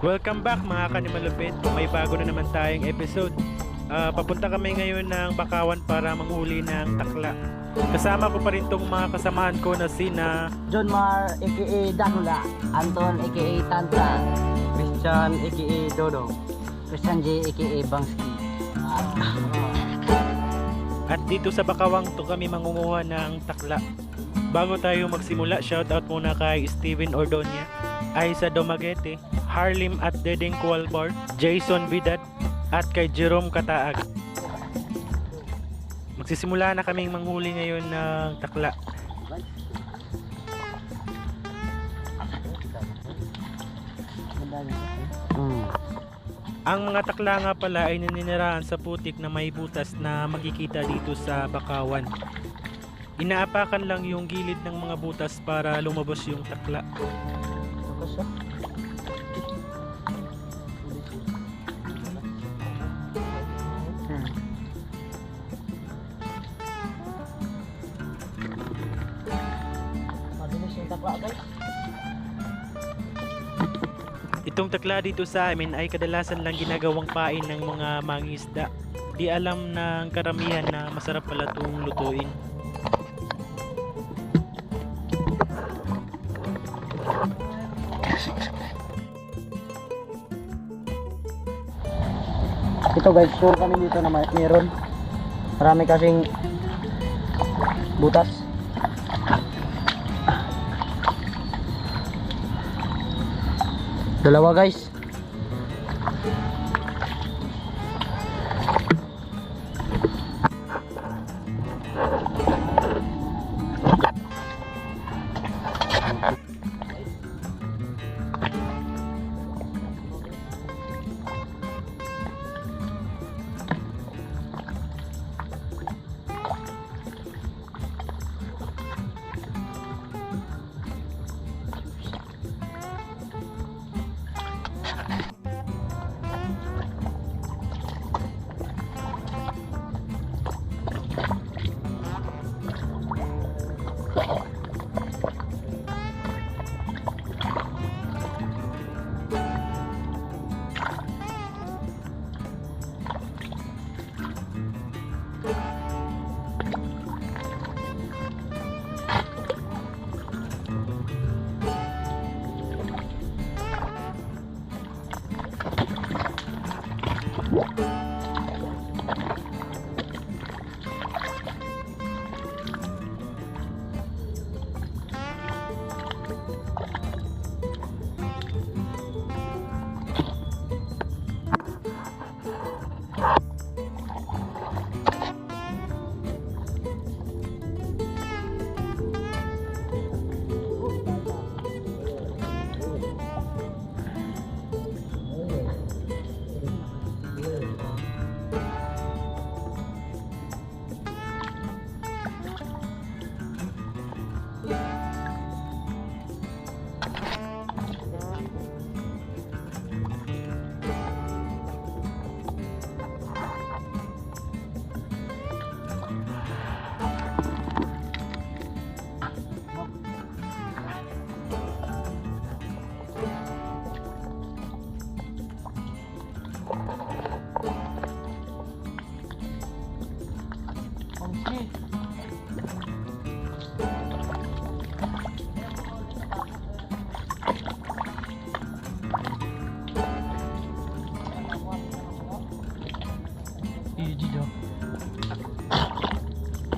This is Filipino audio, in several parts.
Welcome back mga kanimalupit. May bago na naman tayong episode. Papunta kami ngayon ng Bakawan para manghuli ng takla. Kasama ko pa rin tong mga kasamahan ko na sina John Mar aka Takla, Anton aka Tantan, Christian aka Dodo, Christian J aka Bangski. At dito sa Bakawang to kami mangunguha ng takla. Bago tayo magsimula, shoutout muna kay Steven Ordonia, Aiza Domagete, Harlim at Dedeng Kualbar, Jason Vidad at kay Jerome Kataag. Magsisimula na kaming manghuli ngayon ng takla. Ang mga takla nga pala ay naninirahan sa putik na may butas na makikita dito sa Bakawan. Inaapakan lang yung gilid ng mga butas para lumabas yung takla. Itong takla dito sa amin ay kadalasan lang ginagawang pain ng mga mangingisda. Di alam ng karamihan na masarap pala itong lutuin. Ito guys, sure kami dito na meron. Marami kasing butas. Dalawa guys.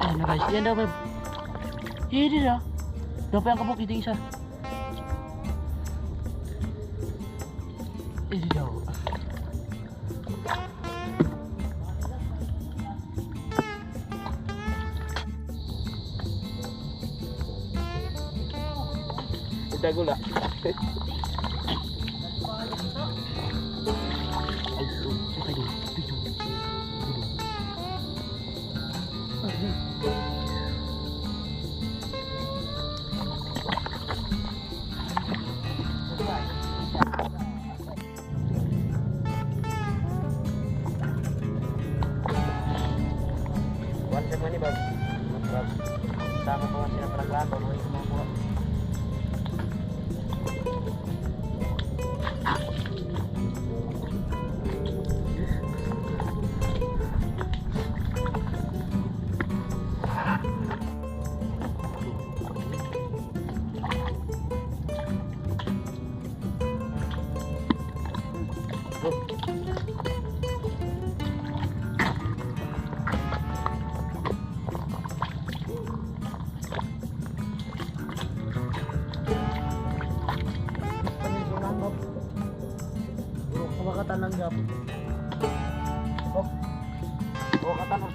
Ayan na guys, yan daw may hindi na daw pa yung kabuk iting isa hindi daw Takla. Sama ko sila para lahat, ano yung mga Tananggap. Oh. Oh, katanong.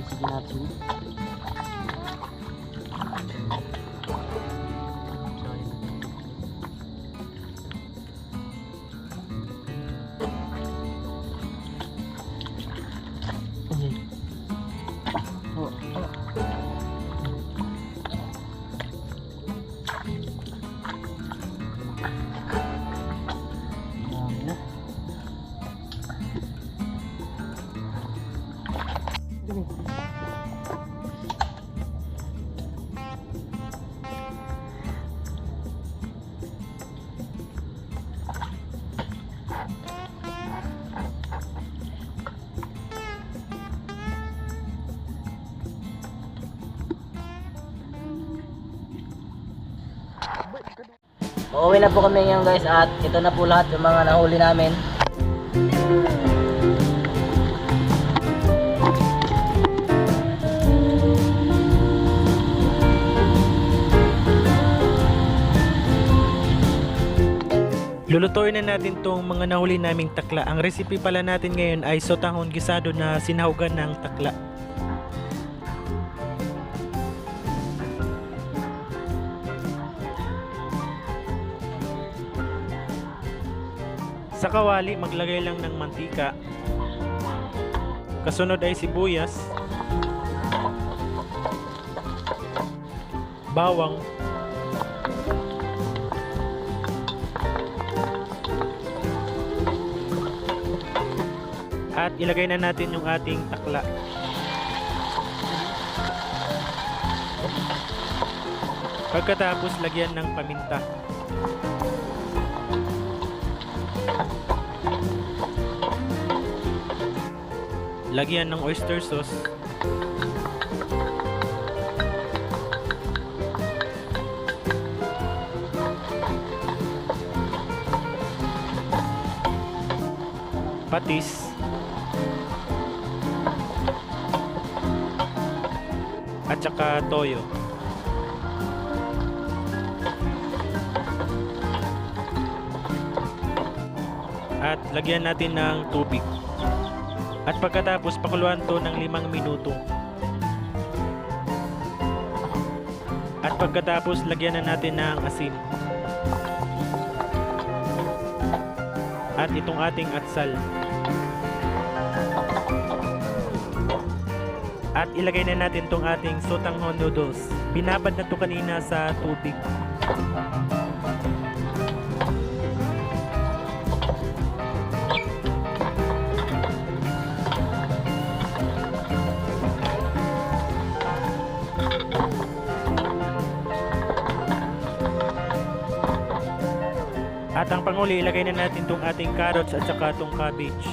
Sige natin. Uuwi na po kami ngayon guys at ito na po lahat yung mga nahuli namin. Lulutuin na natin tong mga nahuli naming takla. Ang recipe pala natin ngayon ay Sotanghon Guisado na sinahugan ng takla. Sa kawali, maglagay lang ng mantika. Kasunod ay sibuyas, bawang, at ilagay na natin yung ating takla. Pagkatapos, lagyan ng paminta. Lagyan ng oyster sauce. Patis. At saka toyo. At lagyan natin ng tubig. At pagkatapos pakuluan to ng 5 minuto. At pagkatapos lagyan na natin ng asin. At itong ating atsal. At ilagay na natin tong ating sotanghon noodles. Binabad na to kanina sa tubig. At ang panguli, ilagay na natin tong ating carrots at saka tong cabbage.